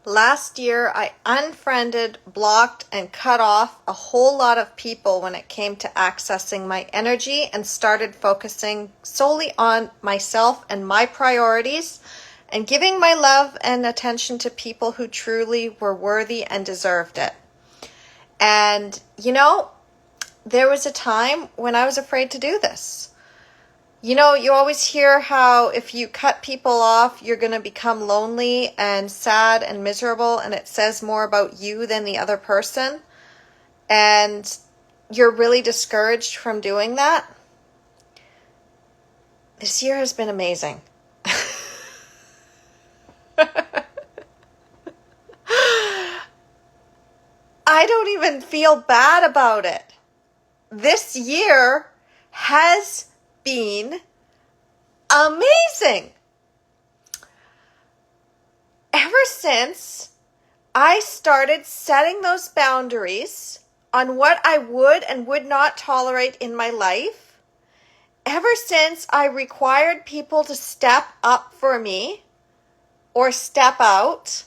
Last year, I unfriended, blocked, and cut off a whole lot of people when it came to accessing my energy and started focusing solely on myself and my priorities and giving my love and attention to people who truly were worthy and deserved it. And, there was a time when I was afraid to do this. You always hear how if you cut people off, you're going to become lonely and sad and miserable, and it says more about you than the other person. And you're really discouraged from doing that. This year has been amazing. I don't even feel bad about it. This year has been amazing. Ever since I started setting those boundaries on what I would and would not tolerate in my life, ever since I required people to step up for me or step out,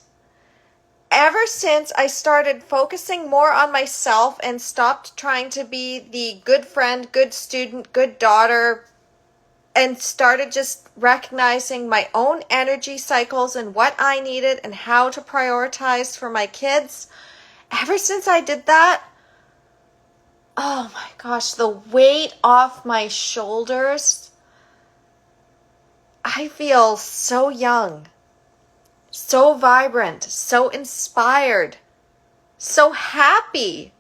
ever since I started focusing more on myself and stopped trying to be the good friend, good student, good daughter, and started just recognizing my own energy cycles and what I needed and how to prioritize for my kids, ever since I did that, oh my gosh, the weight off my shoulders, I feel so young. So vibrant, so inspired, so happy.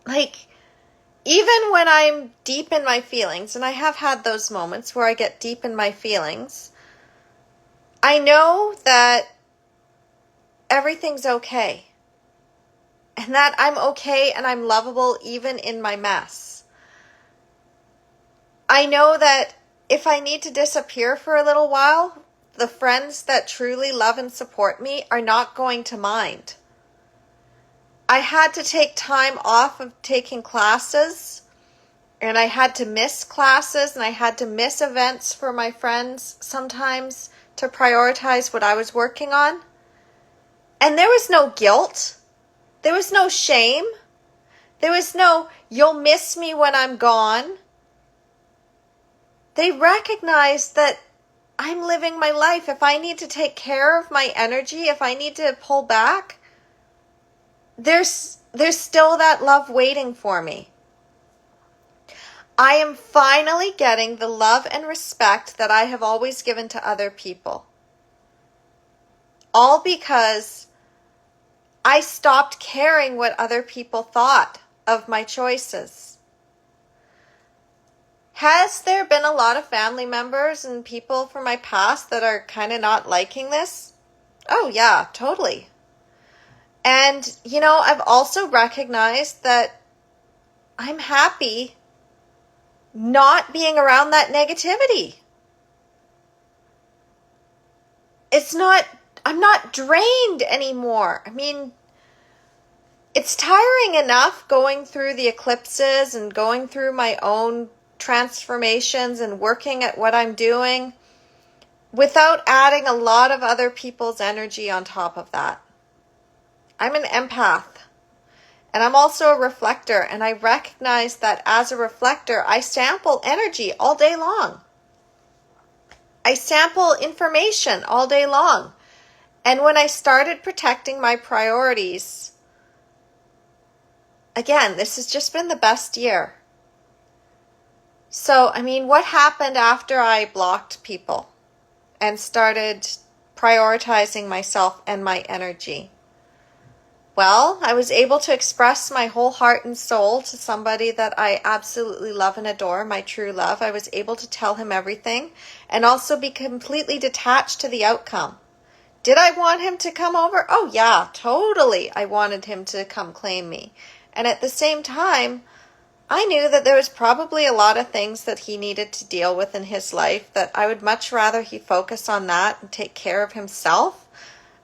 Even when I'm deep in my feelings, and I have had those moments where I get deep in my feelings, I know that everything's okay. And that I'm okay and I'm lovable even in my mess. I know that if I need to disappear for a little while, the friends that truly love and support me are not going to mind. I had to take time off of taking classes, and I had to miss classes, and I had to miss events for my friends sometimes to prioritize what I was working on. And there was no guilt. There was no shame. There was no, you'll miss me when I'm gone. They recognized that I'm living my life. If I need to take care of my energy, if I need to pull back, there's still that love waiting for me. I am finally getting the love and respect that I have always given to other people. All because I stopped caring what other people thought of my choices. Has there been a lot of family members and people from my past that are kind of not liking this? Oh yeah, totally. And, I've also recognized that I'm happy not being around that negativity. I'm not drained anymore. It's tiring enough going through the eclipses and going through my own transformations and working at what I'm doing without adding a lot of other people's energy on top of that. I'm an empath, and I'm also a reflector, and I recognize that as a reflector, I sample energy all day long. I sample information all day long. And when I started protecting my priorities, again, this has just been the best year. So, what happened after I blocked people and started prioritizing myself and my energy? Well, I was able to express my whole heart and soul to somebody that I absolutely love and adore, my true love. I was able to tell him everything and also be completely detached to the outcome. Did I want him to come over? Oh yeah, totally. I wanted him to come claim me. And at the same time, I knew that there was probably a lot of things that he needed to deal with in his life that I would much rather he focus on that and take care of himself.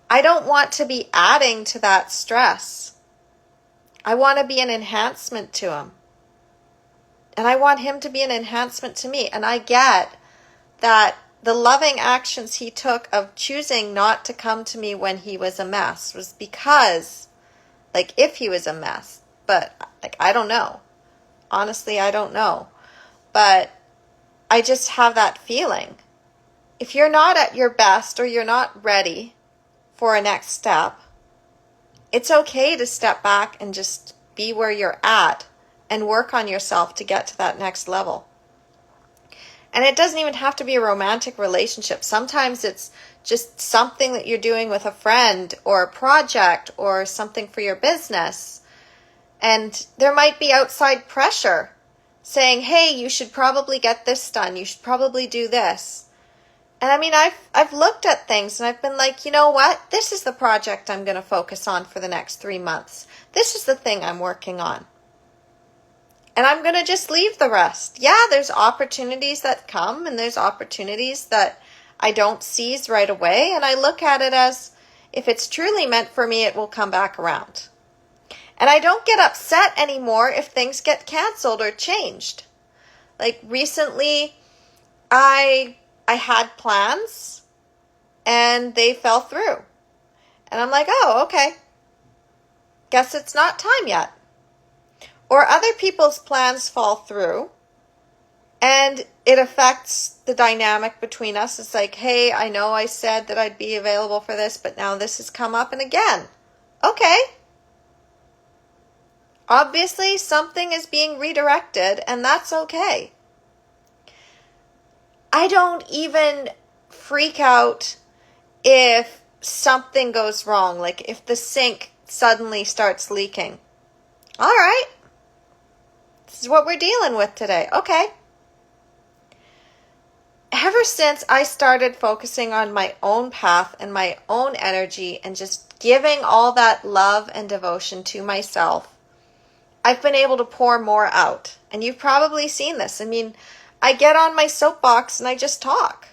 I don't want to be adding to that stress. I want to be an enhancement to him. And I want him to be an enhancement to me. And I get that the loving actions he took of choosing not to come to me when he was a mess was because, like, if he was a mess, but, like, I don't know. Honestly, I don't know. But I just have that feeling. If you're not at your best or you're not ready for a next step, it's okay to step back and just be where you're at and work on yourself to get to that next level. And it doesn't even have to be a romantic relationship. Sometimes it's just something that you're doing with a friend or a project or something for your business. And there might be outside pressure saying, hey, you should probably get this done. You should probably do this. And I mean, I've looked at things and I've been like, you know what? This is the project I'm going to focus on for the next 3 months. This is the thing I'm working on. And I'm going to just leave the rest. Yeah, there's opportunities that come and there's opportunities that I don't seize right away. And I look at it as, if it's truly meant for me, it will come back around. And I don't get upset anymore if things get canceled or changed. Like recently, I had plans and they fell through. And I'm like, oh, okay. Guess it's not time yet. Or other people's plans fall through and it affects the dynamic between us. It's like, hey, I know I said that I'd be available for this, but now this has come up and again. Okay. Obviously, something is being redirected and that's okay. I don't even freak out if something goes wrong, like if the sink suddenly starts leaking. All right. This is what we're dealing with today. Okay. Ever since I started focusing on my own path and my own energy and just giving all that love and devotion to myself, I've been able to pour more out. And you've probably seen this. I mean, I get on my soapbox and I just talk.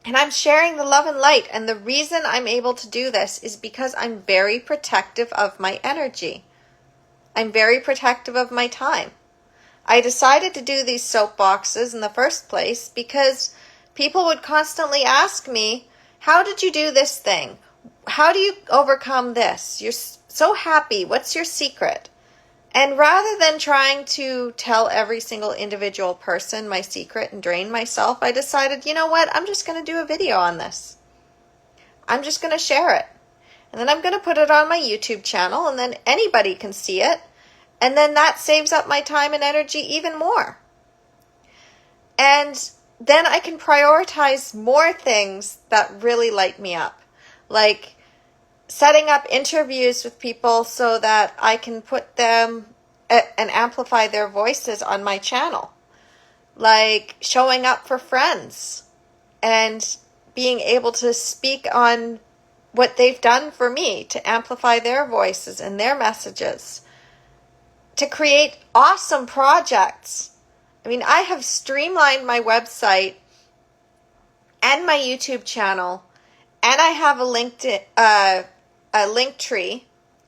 And I'm sharing the love and light. And the reason I'm able to do this is because I'm very protective of my energy. I'm very protective of my time. I decided to do these soapboxes in the first place because people would constantly ask me, how did you do this thing? How do you overcome this? You're so happy. What's your secret? And rather than trying to tell every single individual person my secret and drain myself, I decided, you know what? I'm just going to do a video on this. I'm just going to share it. And then I'm going to put it on my YouTube channel and then anybody can see it. And then that saves up my time and energy even more. And then I can prioritize more things that really light me up. Like setting up interviews with people so that I can put them and amplify their voices on my channel. Like showing up for friends and being able to speak on what they've done for me to amplify their voices and their messages. To create awesome projects. I mean, I have streamlined my website and my YouTube channel, and I have a link tree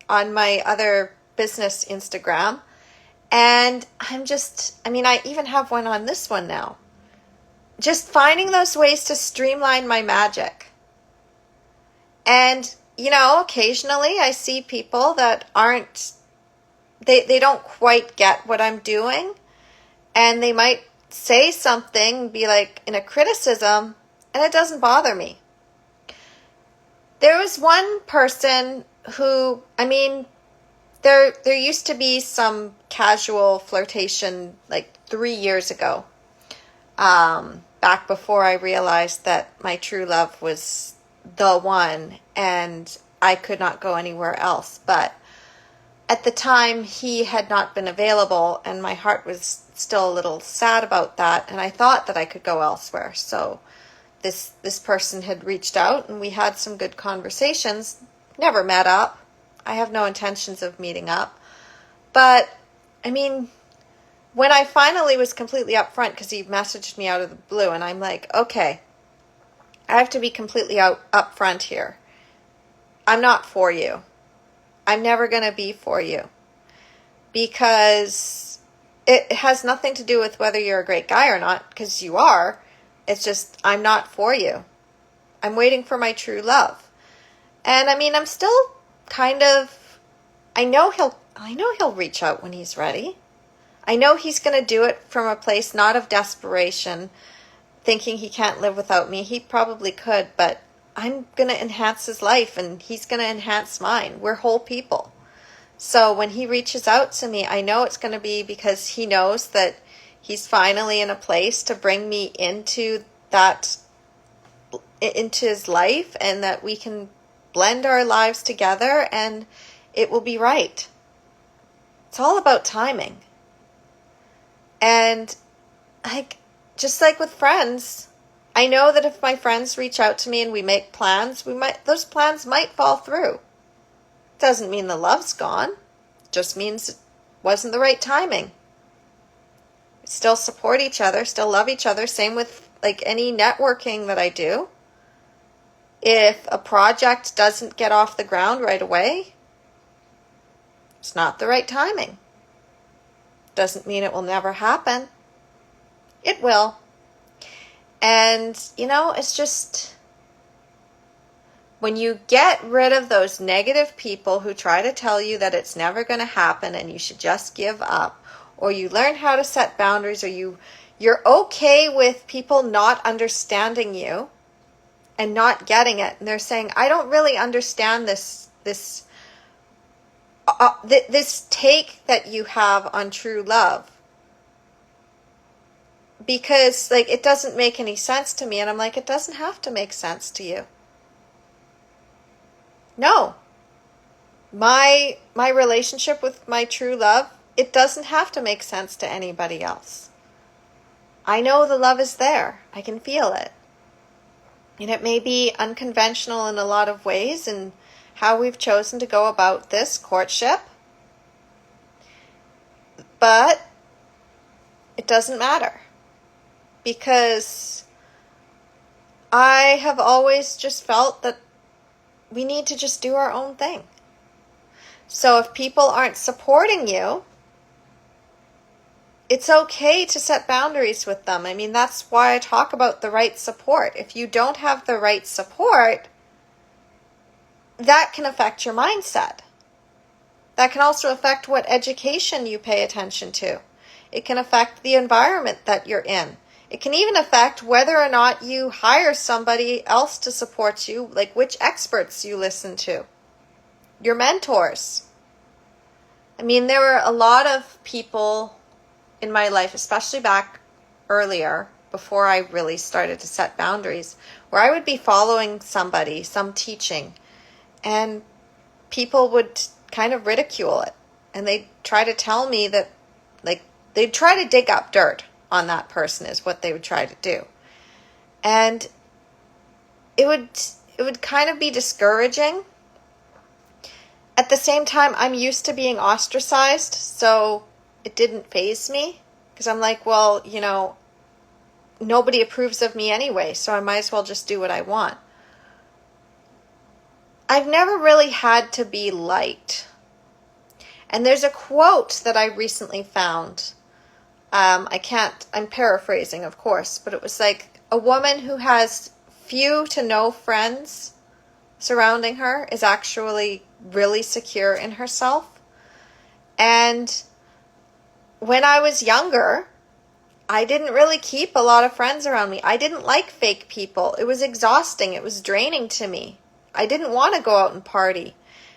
on my other business Instagram. And I even have one on this one now. Just finding those ways to streamline my magic. And, occasionally I see people that aren't, they don't quite get what I'm doing. And they might say something, be like in a criticism, and it doesn't bother me. There was one person who, there used to be some casual flirtation like 3 years ago, back before I realized that my true love was the one and I could not go anywhere else. But at the time, he had not been available and my heart was still a little sad about that. And I thought that I could go elsewhere. So this person had reached out and we had some good conversations. Never met up. I have no intentions of meeting up. But, when I finally was completely upfront, because he messaged me out of the blue, and I'm like, okay, I have to be completely upfront here. I'm not for you. I'm never going to be for you. Because it has nothing to do with whether you're a great guy or not, because you are. It's just, I'm not for you. I'm waiting for my true love. And I mean, I'm still kind of, I know he'll reach out when he's ready. I know he's going to do it from a place not of desperation, thinking he can't live without me. He probably could, but I'm going to enhance his life and he's going to enhance mine. We're whole people. So when he reaches out to me, I know it's going to be because he knows that he's finally in a place to bring me into his life, and that we can blend our lives together and it will be right. It's all about timing. And just like with friends, I know that if my friends reach out to me and we make plans, those plans might fall through. Doesn't mean the love's gone. Just means it wasn't the right timing. We still support each other, still love each other. Same with any networking that I do. If a project doesn't get off the ground right away, it's not the right timing. Doesn't mean it will never happen. It will. And, it's just, when you get rid of those negative people who try to tell you that it's never going to happen and you should just give up, or you learn how to set boundaries, or you're okay with people not understanding you and not getting it, and they're saying, I don't really understand this take that you have on true love, because it doesn't make any sense to me. And I'm like, it doesn't have to make sense to you. No. My relationship with my true love, it doesn't have to make sense to anybody else. I know the love is there. I can feel it. And it may be unconventional in a lot of ways in how we've chosen to go about this courtship. But it doesn't matter. Because I have always just felt that we need to just do our own thing. So if people aren't supporting you, it's okay to set boundaries with them. I mean, that's why I talk about the right support. If you don't have the right support, that can affect your mindset. That can also affect what education you pay attention to. It can affect the environment that you're in. It can even affect whether or not you hire somebody else to support you, like which experts you listen to. Your mentors. I mean, there were a lot of people in my life, especially back earlier, before I really started to set boundaries, where I would be following somebody, some teaching, and people would kind of ridicule it. And they'd try to tell me that, they'd try to dig up dirt on that person is what they would try to do. And it would kind of be discouraging. At the same time, I'm used to being ostracized, so it didn't faze me, because I'm like, well, nobody approves of me anyway, so I might as well just do what I want. I've never really had to be liked. And there's a quote that I recently found. I'm paraphrasing, of course, but it was like, a woman who has few to no friends surrounding her is actually really secure in herself. And when I was younger, I didn't really keep a lot of friends around me. I didn't like fake people. It was exhausting. It was draining to me. I didn't want to go out and party.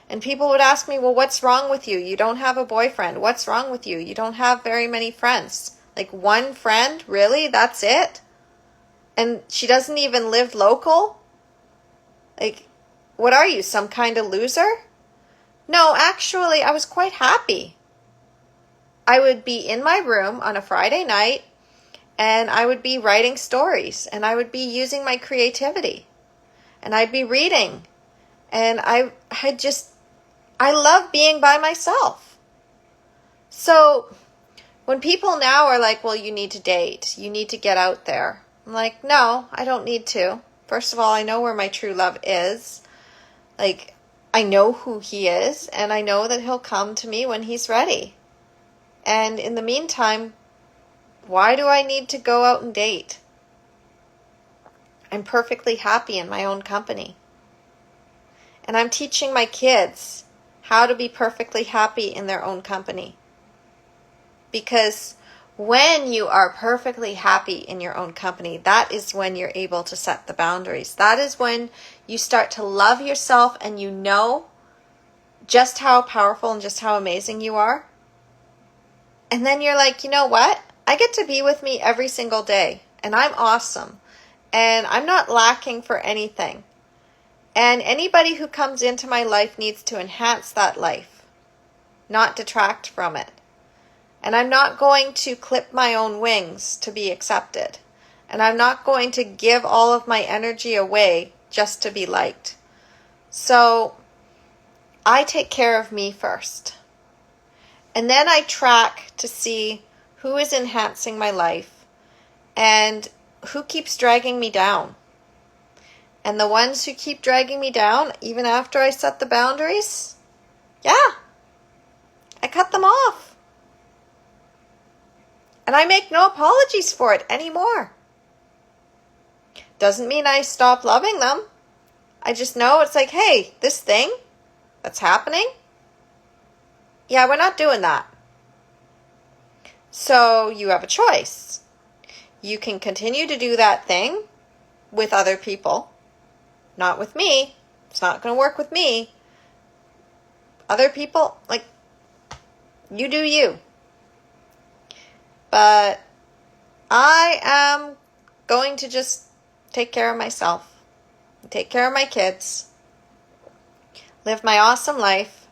And people would ask me, well, what's wrong with you? You don't have a boyfriend. What's wrong with you? You don't have very many friends. Like one friend? Really? That's it? And she doesn't even live local? What are you, some kind of loser? No, actually, I was quite happy. I would be in my room on a Friday night, and I would be writing stories, and I would be using my creativity, and I'd be reading, and I love being by myself. So when people now are like, well, you need to date, you need to get out there, I'm like, no, I don't need to. First of all, I know where my true love is. I know who he is, and I know that he'll come to me when he's ready. And in the meantime, why do I need to go out and date? I'm perfectly happy in my own company. And I'm teaching my kids how to be perfectly happy in their own company. Because when you are perfectly happy in your own company, that is when you're able to set the boundaries. That is when you start to love yourself and you know just how powerful and just how amazing you are. And then you're like, you know what? I get to be with me every single day. And I'm awesome. And I'm not lacking for anything. And anybody who comes into my life needs to enhance that life, not detract from it. And I'm not going to clip my own wings to be accepted. And I'm not going to give all of my energy away just to be liked. So I take care of me first. And then I track to see who is enhancing my life and who keeps dragging me down. And the ones who keep dragging me down, even after I set the boundaries, I cut them off. And I make no apologies for it anymore. Doesn't mean I stop loving them. I just know it's like, hey, this thing that's happening, we're not doing that. So you have a choice. You can continue to do that thing with other people. Not with me. It's not going to work with me. Other people, like, you do you. But I am going to just take care of myself. Take care of my kids. Live my awesome life.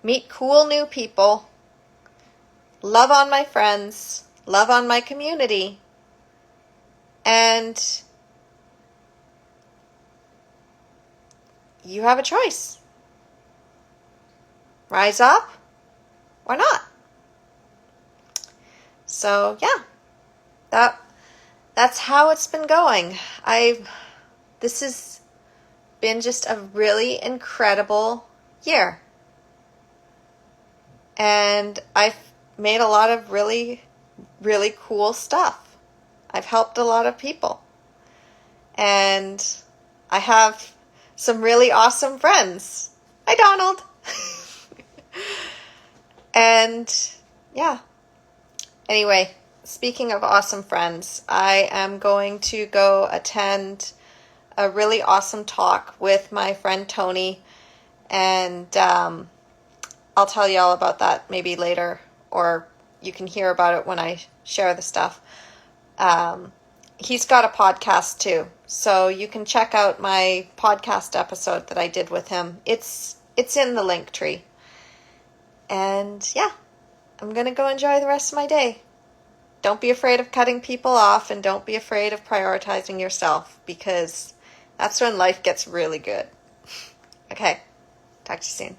Meet cool new people. Love on my friends. Love on my community. And you have a choice. Rise up or not. So that's how it's been going. This has been just a really incredible year. And I've made a lot of really, really cool stuff. I've helped a lot of people. And I have some really awesome friends. Hi, Donald. And anyway, speaking of awesome friends, I am going to go attend a really awesome talk with my friend Tony. And I'll tell you all about that maybe later, or you can hear about it when I share the stuff. He's got a podcast too, so you can check out my podcast episode that I did with him. It's in the link tree. And I'm going to go enjoy the rest of my day. Don't be afraid of cutting people off, and don't be afraid of prioritizing yourself, because that's when life gets really good. Okay, talk to you soon.